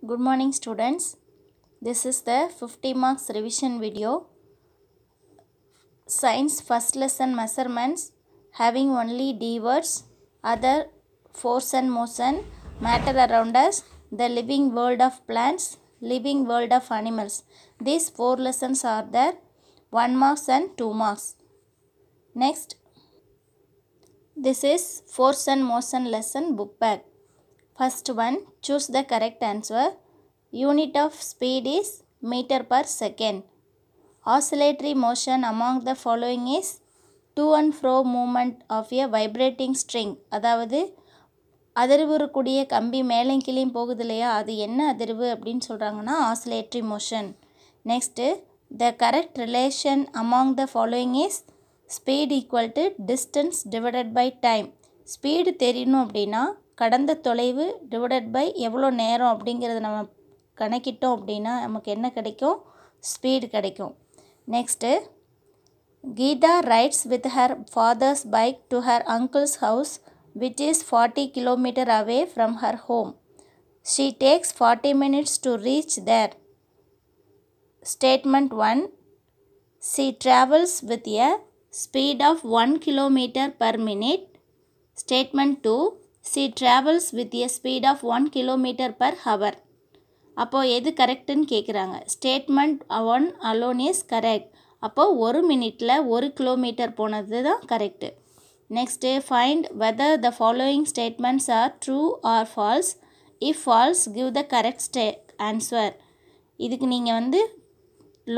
Good morning students. This is the 50 marks revision video. Science first lesson measurements having only D words, other force and motion, matter around us, the living world of plants, living world of animals. These 4 lessons are there, 1 marks and 2 marks. Next, this is force and motion lesson book bag. First one, choose the correct answer. Unit of speed is meter per second. Oscillatory motion among the following is to and fro movement of a vibrating string. அதாவது அதிர்வுறக்கூடிய கம்பி மேலும் கீழையும் போகுது இல்லையா, அது என்ன அதிர்வு அப்படின்னு சொல்கிறாங்கன்னா oscillatory motion. Next, the correct relation among the following is speed equal to distance divided by time. Speed தெரியணும் அப்படின்னா கடந்த தொலைவு டிவைடட் பை எவ்வளோ நேரம் அப்படிங்கிறத நம்ம கணக்கிட்டோம் அப்படின்னா நமக்கு என்ன கிடைக்கும், ஸ்பீடு கிடைக்கும். Next, Geetha rides with her father's bike to her uncle's house which is 40 km away from her home. She takes 40 minutes to reach there. Statement 1. She travels with a speed of 1 km per minute. Statement 2. She travels with a speed of 1 km per hour. அப்போது எது கரெக்டுன்னு கேட்குறாங்க. Statement 1 alone is correct. அப்போது 1 மினிட்டில் 1 kilometre போனது தான் correct. Next, find whether the following statements are true or false. If falls give the correct answer. இதுக்கு நீங்கள்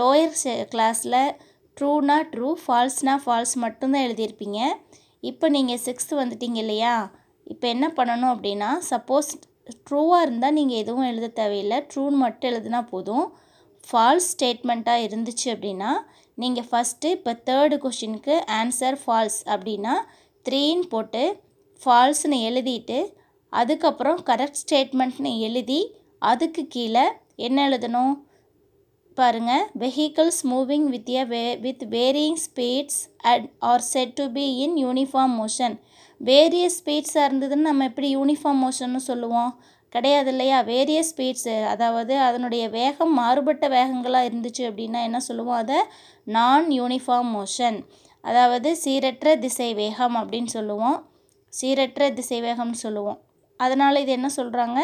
lower கிளாஸில் ட்ரூனா ட்ரூ, ஃபால்ஸ்னா ஃபால்ஸ் மட்டும்தான் எழுதியிருப்பீங்க. இப்போ நீங்கள் 6th வந்துட்டீங்க இல்லையா, இப்போ என்ன பண்ணணும் அப்படின்னா, சப்போஸ் ட்ரூவாக இருந்தால் நீங்கள் எதுவும் எழுத தேவையில்லை, ட்ரூன்னு மட்டும் எழுதுனா போதும். ஃபால்ஸ் ஸ்டேட்மெண்ட்டாக இருந்துச்சு அப்படின்னா நீங்கள் ஃபஸ்ட்டு இப்போ 3rd கொஷினுக்கு ஆன்சர் ஃபால்ஸ் அப்படின்னா 3ன்னு போட்டு ஃபால்ஸ்னு எழுதிட்டு அதுக்கப்புறம் கரெக்ட் ஸ்டேட்மெண்ட்னு எழுதி அதுக்கு கீழே என்ன எழுதணும் பாருங்கள். Vehicles moving with varying speeds are set to be in uniform motion. Various ஸ்பீட்ஸாக இருந்ததுன்னு நம்ம எப்படி யூனிஃபார்ம் மோஷன்னு சொல்லுவோம்? கிடையாது இல்லையா. வேரியஸ் ஸ்பீட்ஸு அதாவது அதனுடைய வேகம் மாறுபட்ட வேகங்களாக இருந்துச்சு அப்படின்னா என்ன சொல்லுவோம், அதை நான் யூனிஃபார்ம் மோஷன், அதாவது சீரற்ற திசை வேகம் அப்படின்னு சொல்லுவோம். சீரற்ற திசை வேகம்னு சொல்லுவோம். அதனால் இது என்ன சொல்கிறாங்க,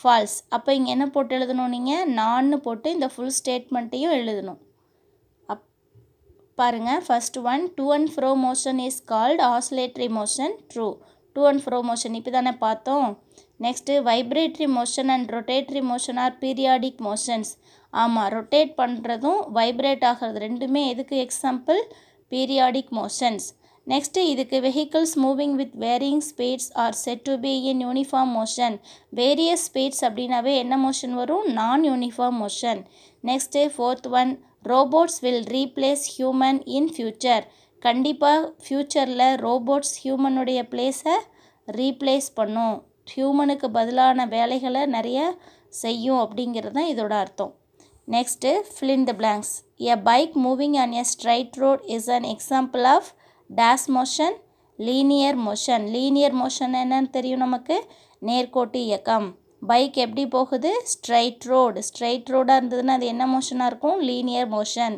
ஃபால்ஸ். அப்போ இங்கே என்ன போட்டு எழுதணும், நீங்கள் நான்னு போட்டு இந்த ஃபுல் ஸ்டேட்மெண்ட்டையும் எழுதணும். பாருங்கள், first one, to and fro motion is called oscillatory motion. True. To and fro motion இப்போ தானே பார்த்தோம். Next, vibratory motion and rotatory motion are periodic motions. ஆமாம், ரொட்டேட் பண்ணுறதும் வைப்ரேட் ஆகிறது ரெண்டுமே எதுக்கு எக்ஸாம்பிள், பீரியாடிக் மோஷன்ஸ். நெக்ஸ்ட்டு, இதுக்கு vehicles moving with varying speeds are set to be in uniform motion. Various speeds அப்படின்னாவே என்ன மோஷன் வரும், non uniform motion. Next, 4th one, robots will replace human in future. கண்டிப்பாக ஃப்யூச்சரில் robots ஹியூமனுடைய பிளேஸை replace பண்ணும், ஹியூமனுக்கு பதிலான வேலைகளை நிறைய செய்யும் அப்படிங்கிறது தான் இதோட அர்த்தம். Next, fill in the blanks. A bike moving on a straight road is an example of dash motion, linear motion. linear motion என்னன்னு தெரியும் நமக்கு, நேர்கோட்டு இயக்கம். பைக் எப்படி போகுது, ஸ்ட்ரைட் ரோடு. ஸ்ட்ரைட் ரோடாக இருந்ததுன்னா அது என்ன மோஷனாக இருக்கும், linear motion.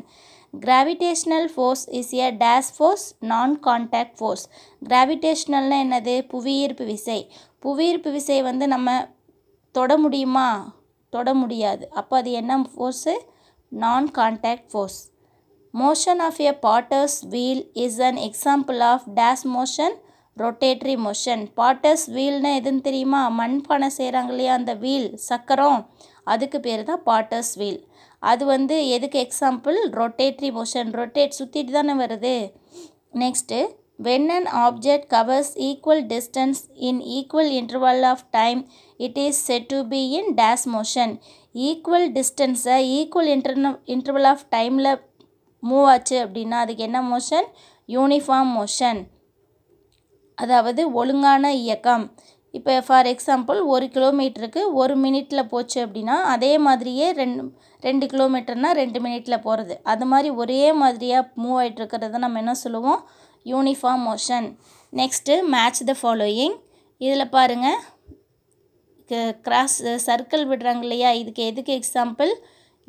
Gravitational force is A dash force, non contact force. கிராவிடேஷ்னல்னால் என்னது, புவியீர்ப்பு விசை. புவியீர்ப்பு விசை நம்ம தொட முடியுமா, தொட முடியாது. அப்போ அது என்ன force, non contact force. Motion of a potter's wheel is an example of dash motion, rotatory motion. Potter's வீல்னா எதுன்னு தெரியுமா, மண்பானை செய்கிறாங்க இல்லையா, அந்த வீல் சக்கரம், அதுக்கு பேர் தான் பாட்டர்ஸ் வீல். அது எதுக்கு எக்ஸாம்பிள், ரொட்டேட்டரி மோஷன். ரொட்டேட் சுற்றிட்டு தானே வருது. Next, when an object covers equal distance in equal interval of time it is said to be in dash motion. Equal டிஸ்டன்ஸை ஈக்குவல் இன்டர்வல் ஆஃப் டைமில் மூவ் ஆச்சு அப்படின்னா அதுக்கு என்ன மோஷன், யூனிஃபார்ம் மோஷன், அதாவது ஒழுங்கான இயக்கம். இப்போ ஃபார் எக்ஸாம்பிள் 1 கிலோமீட்டருக்கு 1 மினிட்டில் போச்சு அப்படின்னா அதே மாதிரியே 2 கிலோமீட்டர்னால் 2 மினிட்டில் போகிறது. அது மாதிரி ஒரே மாதிரியாக மூவ் ஆகிட்டுருக்கிறத நம்ம என்ன சொல்லுவோம், uniform motion. Next, match the following. இதில் பாருங்கள், கிராஸ் சர்க்கிள் விடுறாங்க இல்லையா, இதுக்கு எதுக்கு எக்ஸாம்பிள்?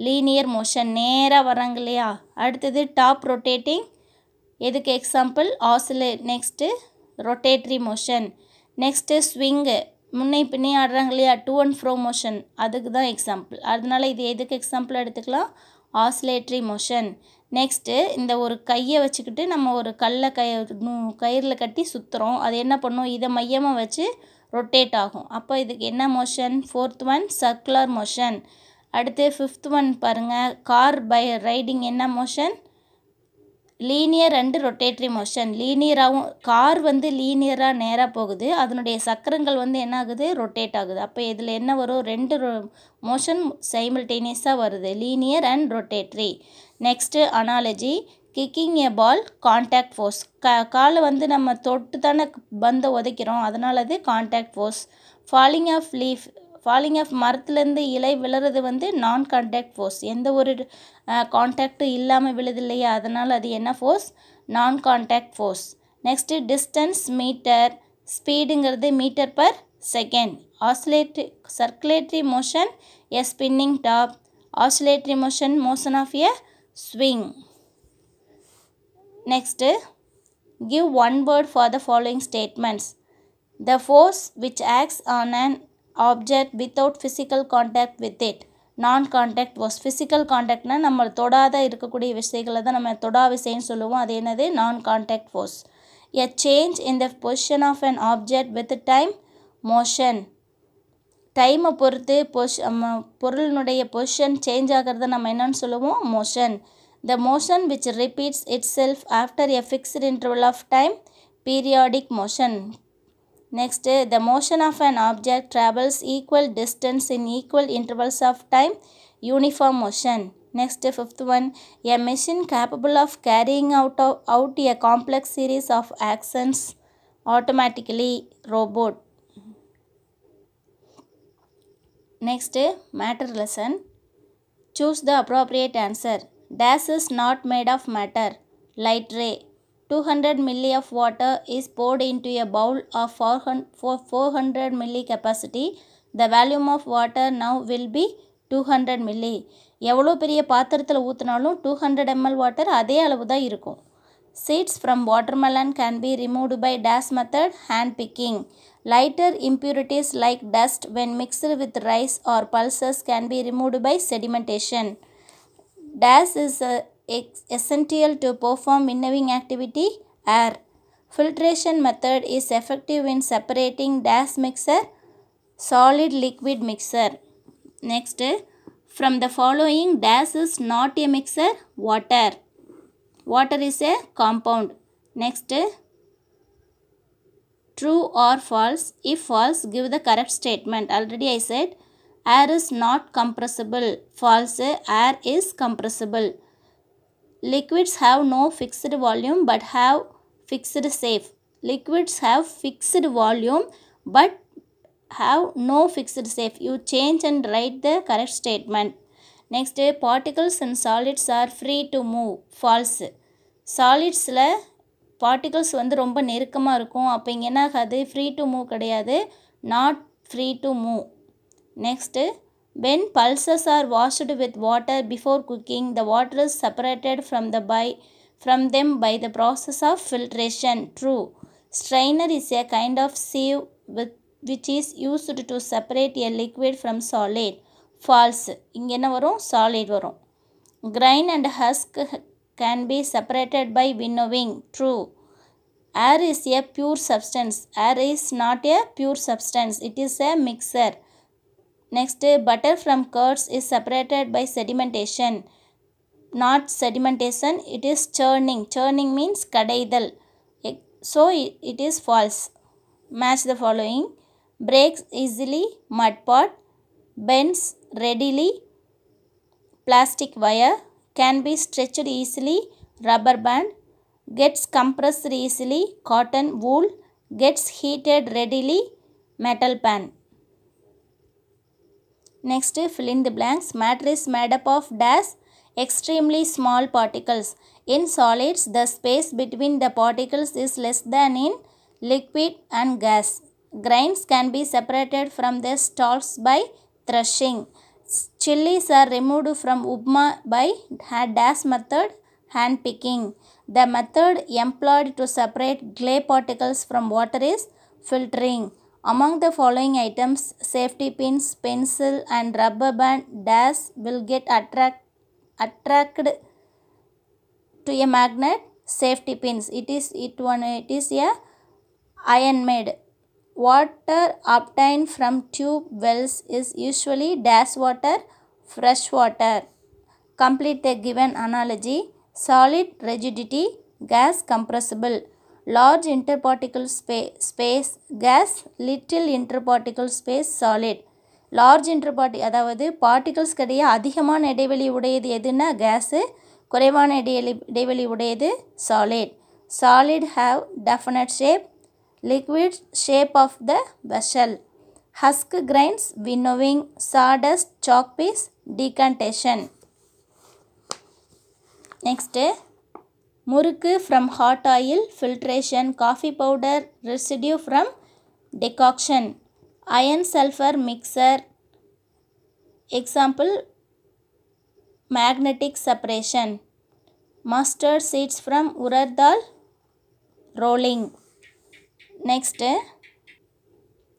லீனியர் மோஷன், நேராக வராங்க இல்லையா. அடுத்தது டாப் ரொட்டேட்டிங், எதுக்கு example? Oscillate. Next rotatory motion. Next swing, முன்னே பின்னே ஆடுறாங்க இல்லையா, டு அண்ட் ஃப்ரோ மோஷன், அதுக்கு தான் எக்ஸாம்பிள். அதனால இது எதுக்கு எக்ஸாம்பிள் எடுத்துக்கலாம்? Oscillatory motion. நெக்ஸ்ட்டு இந்த ஒரு கையை வச்சுக்கிட்டு நம்ம ஒரு கயிறில் கட்டி சுற்றுறோம். அது என்ன பண்ணும்? இதை மையமாக வச்சு ரொட்டேட் ஆகும். அப்போ இதுக்கு என்ன motion? Fourth one circular motion. அடுத்து ஃபிஃப்த் ஒன் பாருங்கள், கார் ரைடிங் என்ன motion? Linear and rotatory motion. லீனியராகவும், கார் வந்து லீனியராக நேராக போகுது, அதனுடைய சக்கரங்கள் வந்து என்ன ஆகுது? ரொட்டேட் ஆகுது. அப்போ இதில் என்ன வரும்? ரெண்டு மோஷன் சைமல்டேனியஸாக வருது, linear and rotatory. Next analogy, kicking a ball contact force. காலை வந்து நம்ம தொட்டு தானே பந்தை உதைக்கிறோம், அதனால் அது contact force. Falling of leaf, falling of மரத்துலேருந்து இலை விழுறது வந்து நான் கான்டாக்ட் ஃபோர்ஸ், எந்த ஒரு கான்டாக்டும் இல்லாமல் விழுது இல்லையா, அதனால் அது என்ன force? Non contact force. Next distance metre, ஸ்பீடுங்கிறது metre per second. Circulatory motion a spinning top, oscillatory motion motion of a swing. Next give one word for the following statements. The force which acts on an object without physical contact with it, non-contact force. physical contactனா நம்ம தொடாத இருக்கக்கூடிய விஷயங்களை தான் நம்ம தொடா விசைன்னு சொல்லுவோம், அது என்னது? non-contact force. A change in the position of an object with time, motion. டைமை பொறுத்து பொருளினுடைய பொசிஷன் சேஞ்ச் ஆகிறத நம்ம என்னன்னு சொல்லுவோம்? Motion. The motion which repeats itself after a fixed interval of time, periodic motion. Next, the motion of an object travels equal distance in equal intervals of time, uniform motion. Next, fifth one, a machine capable of carrying out a complex series of actions automatically, robot. Next, matter lesson. Choose the appropriate answer. Dash is not made of matter. Light ray. 200 milli of water is poured into a bowl of 400 milli capacity. The volume of water now will be 200 milli. எவ்வளோ பெரிய பாத்திரத்தில் ஊற்றினாலும் 200 ml water அதே அளவு தான் இருக்கும். Seeds from watermelon can be removed by dash method, hand picking. Lighter impurities like dust when mixed with rice or pulses can be removed by sedimentation. Dash is essential to perform winnowing activity, air. Filtration method is effective in separating dash mixer, solid liquid mixer. Next, from the following dash is not a mixer? Water. Water is a compound. Next, true or false? If false, give the correct statement. Already I said air is not compressible. False, air is compressible. Liquids have no fixed volume but have fixed shape. Liquids have fixed volume but have no fixed shape. You change and write the correct statement. Next, particles and solids are free to move. False. Solidsல particles வந்து ரொம்ப நெருக்கமாக இருக்கும், அப்போ இங்கே என்ன ஆகாது? free to move கிடையாது, not free to move. Next, when pulses are washed with water before cooking, the water is separated from them by the process of filtration. True. Strainer is a kind of sieve which is used to separate a liquid from solid. False. இங்கே என்ன வரும்? solid வரும். Grain and husk can be separated by winnowing. True. Air is a pure substance. Air is not a pure substance. It is a mixer. Next, butter from curds is separated by sedimentation. Not sedimentation, it is churning. Churning means kadaidal. So it is false. Match the following. Breaks easily, mud pot. Bends readily, plastic wire. Can be stretched easily, rubber band. Gets compressed easily, cotton wool. Gets heated readily, metal pan. Next, fill in the blanks. Matter is made up of dash, extremely small particles. In solids, the space between the particles is less than in liquid and gas. Grains can be separated from their stalks by threshing. Chilies are removed from upma by dash method, hand picking. The method employed to separate clay particles from water is filtering. Among the following items, safety pins, pencil and rubber band dash will get attracted to a magnet. Safety pins. It is a iron made. Water obtained from tube wells is usually dash water, fresh water. Complete the given analogy. Solid rigidity, gas compressible. Large interparticle space gas, little interparticle space solid. Large interparticle அதாவது particles கிடையே அதிகமான இடைவெளி உடையது எதுனா case, குறைவான இடைவெளி உடையது solid. Solid have definite shape. Liquid shape of the vessel. Husk grains, winnowing, sawdust, chalk piece, decantation. Next, murukku from hot oil, filtration, coffee powder, residue from decoction, iron sulfur mixer, example magnetic separation, mustard seeds from urad dal, rolling. Next,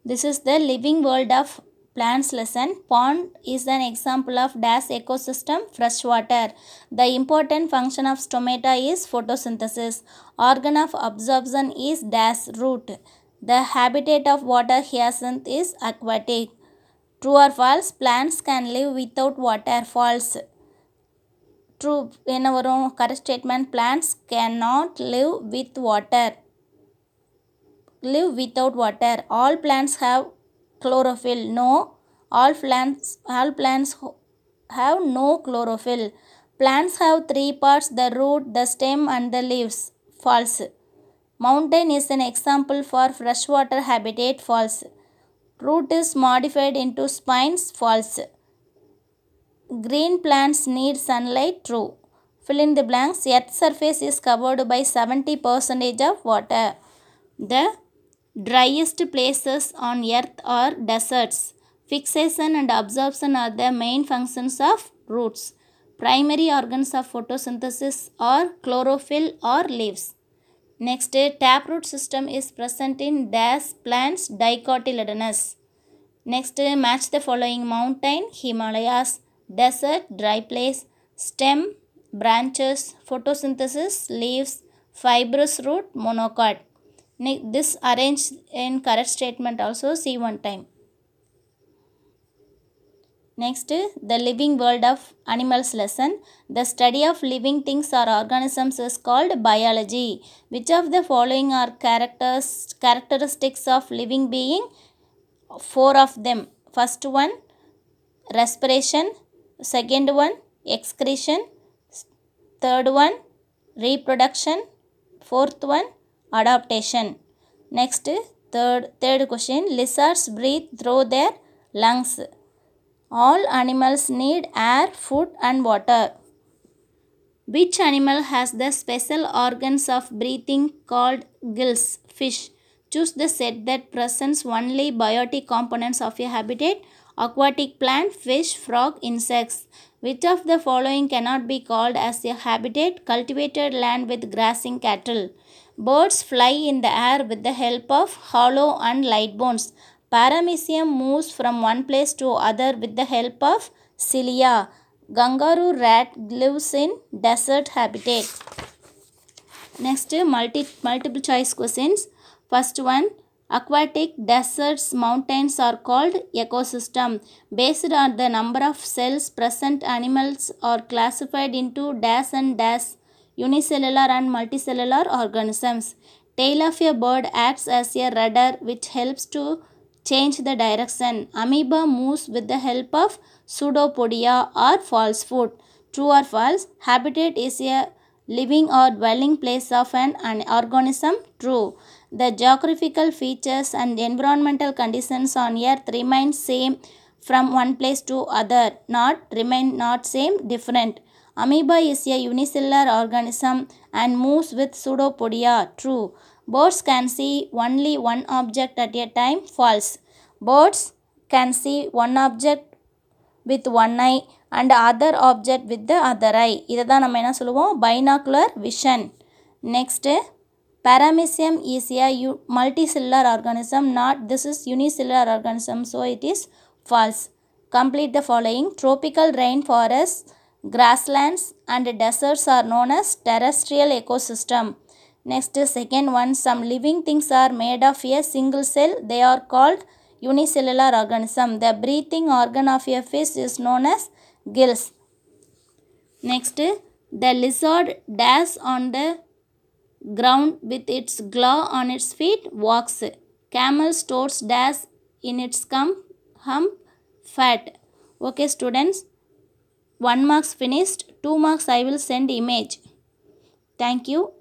this is the living world of plants lesson. Pond is an example of dash ecosystem, fresh water. The important function of stomata is photosynthesis. Organ of absorption is dash root. The habitat of water hyacinth is aquatic. True or false? Plants can live without water. False. True. Whenever correct statement, plants cannot live with water. Live without water. All plants have chlorophyll. No. All plants have no chlorophyll. Plants have three parts: the root, the stem and the leaves. False. Mountain is an example for freshwater habitat. False. Root is modified into spines. False. Green plants need sunlight. True. Fill in the blanks. Earth's surface is covered by 70% of water. The driest places on earth are deserts. Fixation and absorption are the main functions of roots. Primary organs of photosynthesis are chlorophyll or leaves. Next, taproot system is present in dash plants, dicotyledonous. Next, match the following: mountain, Himalayas; desert, dry place; stem, branches; photosynthesis, leaves; fibrous root, monocot. This arranged in correct statement also see one time. Next, the living world of animals lesson. The study of living things or organisms is called biology. Which of the following are characteristics of living being? 4 of them. First one, respiration. Second one, excretion. Third one, reproduction. Fourth one, adaptation. Next, third question. Lizards breathe through their lungs. All animals need air, food and water. Which animal has the special organs of breathing called gills? Fish. Choose the set that presents only biotic components of a habitat: aquatic plant, fish, frog, insects. Which of the following cannot be called as a habitat? Cultivated land with grazing cattle. Birds fly in the air with the help of hollow and light bones. Paramecium moves from one place to other with the help of cilia. Kangaroo rat lives in desert habitat. Next, multiple choice questions. First one, aquatic, deserts, mountains are called ecosystem. Based on the number of cells present, animals are classified into dash and dash, unicellular and multicellular organisms. Tail of a bird acts as a rudder which helps to change the direction. Amoeba moves with the help of pseudopodia or false foot. True or false? Habitat is a living or dwelling place of an organism. True. The geographical features and environmental conditions on earth remain same from one place to other. Not same, different. Amoeba is a unicellular organism and moves with pseudopodia. True. Birds can see only one object at a time. False. Birds can see one object with one eye and other object with the other eye. இதை தான் நம்ம என்ன சொல்லுவோம், binocular vision. Next, Paramecium is a multicellular organism, not this is unicellular organism, so it is false. Complete the following. Tropical rainforests, grasslands and deserts are known as terrestrial ecosystem. Next, second one, some living things are made of a single cell, they are called unicellular organism. The breathing organ of a fish is known as gills. Next, the lizard dash on the ground with its claw on its feet, walks. Camel stores dash in its hump, fat. Okay students, 1 marks finished, 2 marks I will send image. Thank you.